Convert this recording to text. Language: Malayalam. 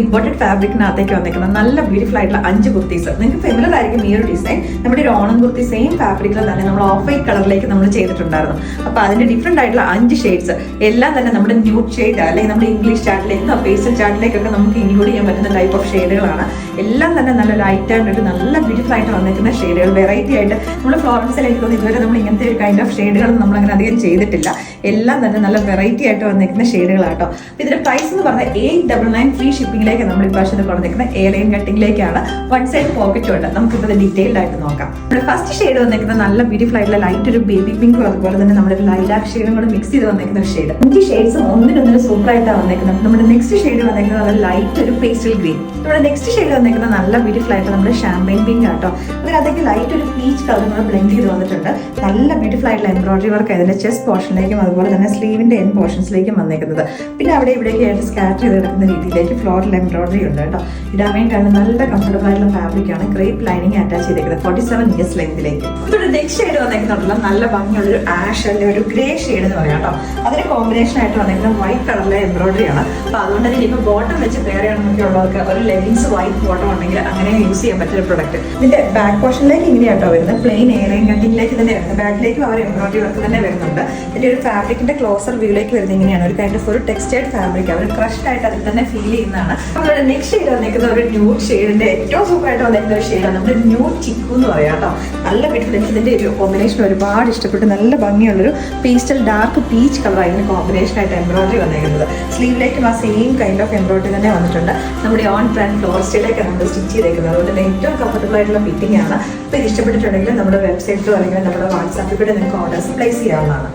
ഇമ്പോർട്ടഡ് ഫാബ്രിക്കിനകത്തേക്ക് വന്നിരിക്കുന്ന നല്ല ബ്യൂട്ടിഫുൾ ആയിട്ടുള്ള 5 കുർത്തീസ്. നിങ്ങൾക്ക് ഫെമിലർ ആയിരിക്കും ഈ ഒരു ഡിസൈൻ. നമ്മുടെ ഒരു ഓണം കുർത്തി സെയിം ഫാബ്രിക്കിൽ തന്നെ നമ്മൾ ഓഫ് വൈറ്റ് കളറിലേക്ക് നമ്മൾ ചെയ്തിട്ടുണ്ടായിരുന്നു. അപ്പൊ അതിന്റെ ഡിഫറെന്റ് ആയിട്ടുള്ള 5 ഷെയ്ഡ്സ് എല്ലാം തന്നെ നമ്മുടെ ന്യൂഡ് ഷെയ്ഡ് അല്ലെങ്കിൽ നമ്മുടെ ഇംഗ്ലീഷ് ചാർട്ടിലേക്ക് പേസ്റ്റൽ ചാർട്ടിലേക്കൊക്കെ നമുക്ക് ഇൻക്ലൂഡ് ചെയ്യാൻ പറ്റുന്ന ടൈപ്പ് ഓഫ് ഷെയ്ഡുകളാണ്. എല്ലാം തന്നെ നല്ല ലൈറ്റ് ആയിട്ട് നല്ല ബ്യൂട്ടിഫുൾ ആയിട്ട് വന്നിരിക്കുന്ന ഷെയ്ഡുകൾ. വെറൈറ്റി ആയിട്ട് നമ്മൾ ഫ്ലോറൻസിലേക്ക് തോന്നി ഇതുവരെ നമ്മൾ ഇങ്ങനത്തെ ഒരു കൈൻഡ് ഓഫ് ഷെയ്ഡുകൾ നമ്മൾ അങ്ങനെ അധികം ചെയ്തിട്ടില്ല. എല്ലാം തന്നെ നല്ല വെറൈറ്റി ആയിട്ട് വന്നിരിക്കുന്ന ഷെയ്ഡുകളാട്ടോ. ഇതിന്റെ പ്രൈസ് എന്ന് പറഞ്ഞാൽ 899 ഫ്രീ ഷിപ്പിംഗിലേക്ക് നമ്മൾ ഇപ്രാവശ്യം കൊടുത്തിരിക്കുന്നത് എ ലൈൻ കട്ടിംഗിലേക്കാണ്. 1 സൈഡ് പോക്കറ്റും ഉണ്ട്. നമുക്കിപ്പോൾ ഡീറ്റെയിൽഡ് ആയിട്ട് നോക്കാം. നമ്മുടെ ഫസ്റ്റ് ഷെയ്ഡ് വന്നിരിക്കുന്നത് നല്ല ബ്യൂട്ടിഫുൾ ആയിട്ടുള്ള ലൈറ്റ് ഒരു ബേബി പിങ്കും അതുപോലെ തന്നെ നമ്മുടെ ലൈലാക്ക് ഷെയ്ഡും കൂടെ മിക്സ് ചെയ്ത് വന്നിരിക്കുന്ന ഒരു ഷെയ്ഡ്. 5 ഷെയ്ഡ്സും ഒന്നിനൊന്നിന് സൂപ്പർ ആയിട്ടാണ് വന്നിരിക്കുന്നത്. നമ്മുടെ നെക്സ്റ്റ് ഷെയ്ഡ് വന്നിരിക്കുന്നത് നല്ല ലൈറ്റ് ഒരു പേസ്റ്റൽ ഗ്രീൻ. നമ്മുടെ നെക്സ്റ്റ് ഷെയ്ഡ് വന്നിരിക്കുന്നത് നല്ല ബ്യൂട്ടിഫുൾ ആയിട്ട് നമ്മുടെ ഷാമ്പൈൻ പിങ്ക് ആട്ടോ. അതിനകത്തേക്ക് ലൈറ്റ് ഒരു പീച്ച് കളർ നമ്മൾ ബ്ലെൻഡ് ചെയ്ത് വന്നിട്ടുണ്ട്. നല്ല ബ്യൂട്ടിഫുൾ ആയിട്ടുള്ള എംബ്രോയിഡറി വർക്ക് അതിന്റെ ചെസ്റ്റ് പോർഷനിലേക്കും അതുപോലെ തന്നെ സ്ലീവിന്റെ എൻ പോർഷൻസിലേക്കും വന്നിരിക്കുന്നത്. പിന്നെ അവിടെ ഇവിടേക്ക് ആയിട്ട് സ്കാറ്റർ ചെയ്ത് കിടക്കുന്ന രീതിയിലേക്ക് ഫ്ലോറൽ എംബ്രോയിഡറി ഉണ്ട് കേട്ടോ. ഇടാൻ വേണ്ടിയാണ് നല്ല കംഫർട്ടബിൾ ആയിട്ടുള്ള ഫാബ്രിക് ആണ്. ക്രേപ്പ് ലൈനിങ് അറ്റാച്ച് ചെയ്തിരിക്കുന്നത് 47 ഇഞ്ചസ് ലെങ്തിലേക്ക്. ഇവിടെ നെക്സ്റ്റ് ഷെയ്ഡ് വന്നിരിക്കുന്നുണ്ടല്ലോ നല്ല ഭംഗിയുള്ള ഒരു ആഷ് അല്ലെങ്കിൽ ഒരു ഗ്രേ ഷെയ്ഡ് എന്ന് പറയാം കേട്ടോ. അതിന് കോമ്പിനേഷൻ ആയിട്ട് വന്നിരിക്കുന്ന വൈറ്റ് കളറിലെ എംബ്രോയിഡറി ആണ്. അപ്പൊ അതുകൊണ്ട് തന്നെ ഇപ്പൊ ബോട്ടം വെച്ച് പെയർ ചെയ്യണമെന്നൊക്കെ ഉള്ളവർക്ക് ഒരു ലെഗിൻസ് വൈറ്റ് ബോട്ടം ഉണ്ടെങ്കിൽ അങ്ങനെ യൂസ് ചെയ്യാൻ പറ്റിയ പ്രൊഡക്റ്റ്. ഇതിന്റെ ബാക്ക് പോർഷനിലേക്ക് ഇങ്ങനെയാട്ടോ വരുന്നത്. പ്ലെയിൻ എയറിംഗ് കട്ടിങ്ങിലേക്ക് തന്നെ വരുന്നത്. ബാക്കിലേക്കും അവർ എംബ്രോയിഡറി വർക്ക് തന്നെ വരുന്നുണ്ട്. ഇതിന്റെ ഒരു ഫാബ്രിക്കിന്റെ ക്ലോസർ വ്യൂയിലേക്ക് വരുന്നത് ഇങ്ങനെയാണ്. ഒരു കൈൻഡ് ഓഫ് ഒരു ടെക്സ്റ്റൈഡ് ഫാബ്രിക് അവർ ക്രഷ്ഡ് ആയിട്ട് അതിൽ തന്നെ ഫീൽ ചെയ്യുന്നതാണ്. നമ്മുടെ നെക്സ്റ്റ് ഷെയ്ഡ് വന്നിരിക്കുന്ന ഒരു ന്യൂഡ് ഷെയ്ഡിന്റെ ഏറ്റവും സൂപ്പർ ആയിട്ട് വന്നിരിക്കുന്ന ഒരു ഷെയ്ഡാണ് നമ്മുടെ ന്യൂഡ് ചിക്കു എന്ന് പറയാം കേട്ടോ. നല്ല ബ്യൂട്ടിഫുൾ. എനിക്ക് ഇതിന്റെ ഒരു കോമ്പിനേഷൻ ഒരുപാട് ഇഷ്ടപ്പെട്ടു. നല്ല ഭംഗിയുള്ളൊരു പേസ്റ്റൽ ഡാർക്ക് പീച്ച് കളർ അതിന് കോമ്പിനേഷൻ ആയിട്ട് എംബ്രോയിഡറി വന്നിരിക്കുന്നത്. സ്ലീവിലേക്കും ആ സെയിം കൈൻഡ് ഓഫ് എംബ്രോയിഡറി തന്നെ വന്നിട്ടുണ്ട്. നമ്മുടെ ഓൺ ബ്രാൻഡ് ഫ്ലോർ സ്റ്റൈലേക്ക് നമ്മൾ സ്റ്റിച്ച് ചെയ്തേക്കുന്നത്. അതുകൊണ്ട് തന്നെ ഏറ്റവും കംഫർട്ടബിൾ ആയിട്ടുള്ള ഫിറ്റിംഗ് ആണ്. അപ്പോൾ ഇത് ഇഷ്ടപ്പെട്ടിട്ടുണ്ടെങ്കിൽ നമ്മുടെ വെബ്സൈറ്റിലോ അല്ലെങ്കിൽ നമ്മുടെ വാട്സാപ്പിൽ കൂടെ നിങ്ങൾക്ക് ഓർഡേഴ്സ് പ്ലേസ് ചെയ്യാവുന്നതാണ്.